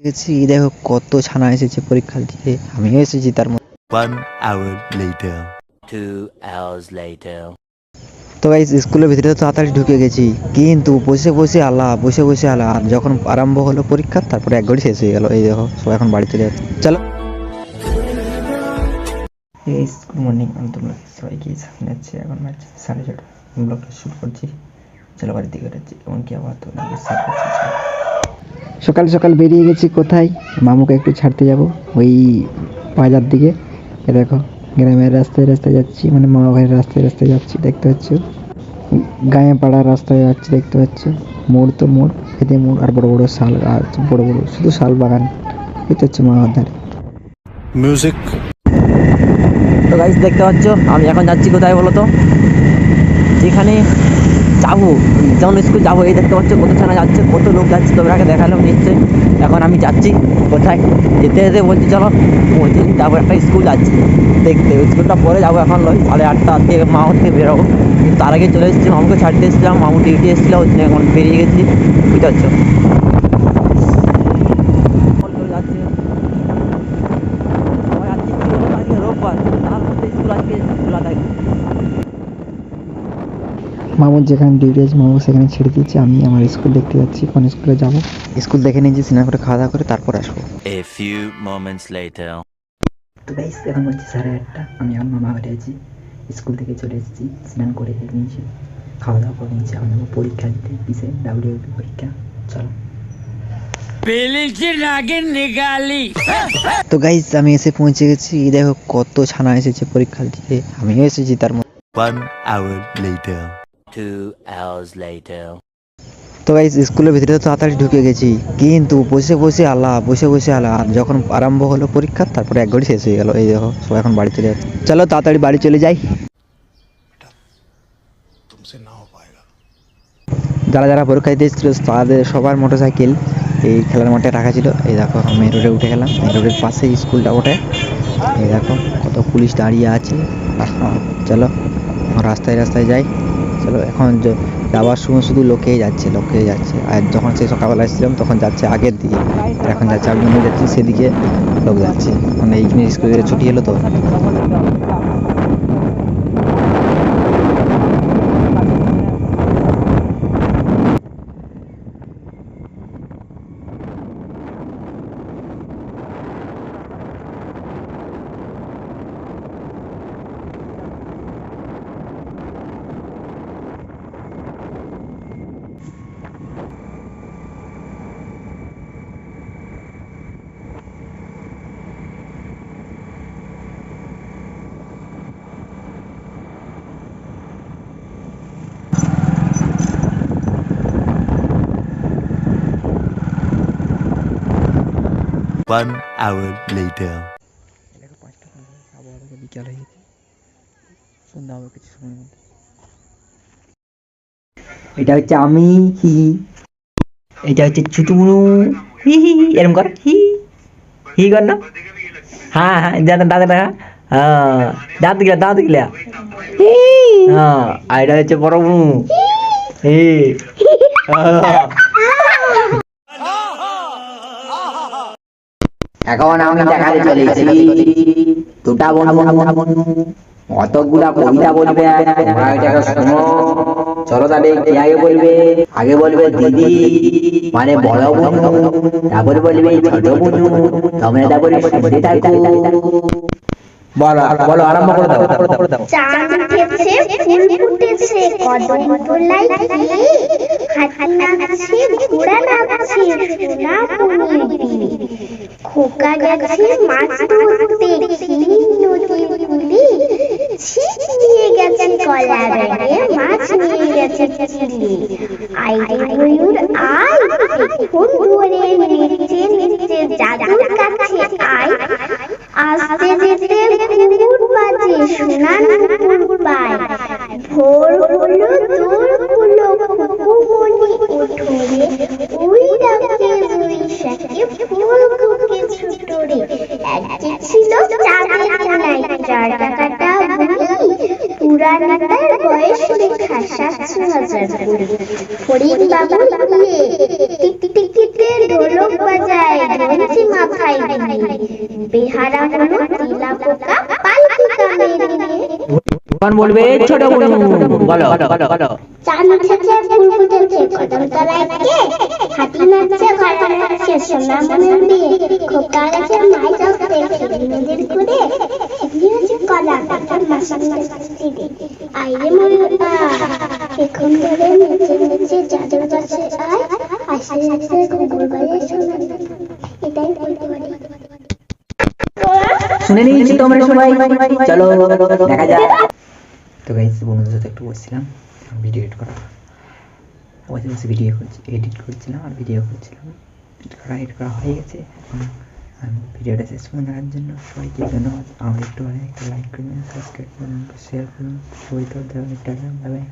গেছি দেখো কত ছানা এসেছে পরীক্ষা দিতে, আমিও এসেছি তার মধ্যে। 1 hour later. 2 hours later. তো গাইস স্কুলের ভিতরে তো তাড়াতাড়ি ঢুকে গেছি, কিন্তু বসে বসে আলা যখন আরম্ভ হলো পরীক্ষা তারপরে এক ঘড়ি শেষ হয়ে গেল। এই দেখো সবাই এখন বাড়ি চলে যাচ্ছে। চলো গুড মর্নিং, আমি তোমরা সবাইকে সামনে যাচ্ছি। এখন বাজছে 6:30, ব্লগটা শুট করছি। চলো বাড়ির দিকে যাচ্ছি, এমন কি আবার তো সকাল সকাল বেরিয়ে গেছি। কোথায়? মামুকে একটু ছাড়তে যাব ওই বাজার দিকে। এ দেখো গ্রামের রাস্তায় রাস্তায় যাচ্ছি, মানে মামা ভাইয়ের রাস্তায় রাস্তায় যাচ্ছি, দেখতে পাচ্ছ। গায়ে পাড়ার রাস্তায় যাচ্ছি, দেখতে পাচ্ছ। মোড় তো মোড়, এতে মোড়, আর বড় বড় শাল গাছ, বড় বড় শুধু শাল বাগান। এটা হচ্ছে মামার ধারে Music. তো গাইস দেখতে পাচ্ছ আমি এখন যাচ্ছি কোথায় বলো তো? যেখানে যাবো, যেমন স্কুল যাবো, এই দেখতে পাচ্ছ কত ছানা যাচ্ছে, কত লোক যাচ্ছে, তোমরা আগে দেখালাম নিশ্চয়ই। এখন আমি যাচ্ছি কোথায়, যেতে যেতে বলছি চলো পৌঁছে, তারপর একটা স্কুল যাচ্ছি দেখতে। স্কুলটা পরে যাবো, এখন 8:30 থেকে মামা থেকে বেরোবো। তার আগে চলে এসেছি, মামুকে ছাড়তে এসেছিলাম, মামু ডিউটি এসেছিল, ওই জন্য এখন বেরিয়ে গেছি, বুঝতে পারছো। মামুর যেখানে ডিউটি আছে মামু সেখানে ছেড়ে দিয়েছে, আমি আমার স্কুল দেখতে যাচ্ছি, কোন স্কুলে যাব। স্কুল দেখে নিয়েছি, স্নান করে খাওয়া দাওয়া করে তারপর আসবো। A few moments later. তো গাইস এখন হচ্ছে 8:30, আমি এখন মামা বাড়ি আছি। স্কুল থেকে চলে এসেছি, স্নান করে নিয়েছি, খাওয়া দাওয়া করে নিয়েছি। এখন যাবো পরীক্ষা দিতে, পিসে ডাব্লিউপি পরীক্ষা। চলো তো গাইস আমি এসে পৌঁছে গেছি। দেখো কত ছানা এসেছে পরীক্ষা দিতে, আমিও এসেছি তার মধ্যে। 1 hour later. 2 hours later. তো গাইস স্কুলের ভিতরে তো তাড়াতাড়ি ঢুকে গেছি, কিন্তু বসে বসে আলা যখন আরম্ভ হলো পরীক্ষা তারপরে এক ঘড়ি শেষ হয়ে গেল। এই দেখো সবাই এখন বাড়ি চলে যাচ্ছে। চলো তাড়াতাড়ি বাড়ি চলে যাই। যারা যারা পরীক্ষা দিতে এসেছিল তাদের সবার মোটরসাইকেল এই খেলার মাঠে রাখা ছিল। এই দেখো মেন রোডে উঠে গেলাম, মেন রোডের পাশেই স্কুলটা ওঠে। এই দেখো কত পুলিশ দাঁড়িয়ে আছে। চলো রাস্তায় রাস্তায় যাই। চলো এখন যাওয়ার সময় শুধু লোকেই যাচ্ছে। আর যখন সেই সকালবেলা এসেছিলাম তখন যাচ্ছে আগের দিকে, আর এখন যাচ্ছে আমি যাচ্ছি সেদিকে লোক যাচ্ছে, মানে এইখানে স্কুলের ছুটি হলো তো। One hour later. বিকাল হয়ে গেছে, সন্ধ্যা হবে কিছু সময়ের মধ্যে। এটা হচ্ছে আমি, হি হি। এটা হচ্ছে ছুটুমুনু, হি হি হি। এরকম কর, হি হি কর না। হ্যাঁ হ্যাঁ দাদা দেখা, হ্যাঁ দাঁত গিলা হ্যাঁ। আর এটা হচ্ছে বড় মুনু, হি। এখন আমি দেখাতে চলেছি দুটা বন্ধু অতগুলা কবিতা বলবে, তোমরা এটাকে শোনো। চলো তাহলে কে আগে বলবে দিদি মানে বড় বন্ধু, তারপরে বলবে ছোট বন্ধু, তোমরা তারপরে শুনতে থাকো। বলো আরম্ভ করে দাও। চাঁদ উঠেছে, ফুল ফুটেছে, কদম তোলাই কি, হাতি নাচছে, ঘোড়া নাচছে, সোনা পনির, খোকা গেছে মাছ ধরতে, নদী পুলি, ছিপ নিয়ে গেছে কলা ব্যাগে, মাছ নিয়ে গেছে চিলি, আইরে ময়ূর আয়, এখন ধরে নিচে নিচে জাদুর কাছে আয়, আসতে যেতে কুকুর বাজে, সোনার কুকুর পায়, ভোর হলো দোর হলো, কুকুমনি উঠোরে, ওই ডাকে বৈশাখে ফুল ফুটে ছোটরে, একটি ছিল চাঁদের কোনায় 4 টাকাটা বুড়ি, পুরানাটার বয়স লেখা 700,000 কুড়ি, হরিণ বাবু বিয়ে, টিকটিকিতে ঢোলক বাজায়, ঢোল ধরেছি মাথায় দিয়ে, বেহারা হলো তিলা পোকা পালকি কানে দিয়ে। কোন বলবে ছোট বুনু? বলো বলো। চান উঠেছে ফুল ফুটেছে কদম তলায় কে, হাতি নাচছে ঘোড়া নাচছে সোনা মনের বিয়ে, খোকা গেছে মাই চলতে খেলি নদীর কুড়ে, খেলি হচ্ছে কলা পাতা মাসান মাসি রে, আইরে ময়ূরা এখন ধরে নেচে নেচে যাদের কাছে আয়, আসে আসে ঘুঘুর বাজে সোনা। এটাই বলতে পারি। শুনে নিয়েছি তোমরা সবাই, চলো দেখা যাক। তো গাইস বন্ধুদের সাথে একটু বসছিলাম, ভিডিও এডিট করা, বসে বসে ভিডিও করছি, এডিট করছিলাম আর ভিডিও করছিলাম। এডিট করা হয়ে গেছে। এখন ভিডিওটা শেষ পর্যন্ত দেখার জন্য সবাইকে ধন্যবাদ। আমার একটু ভালো একটা লাইক করবেন, সাবস্ক্রাইব করবেন, শেয়ার করুন, সবাই তো টাটা, বাই বাই।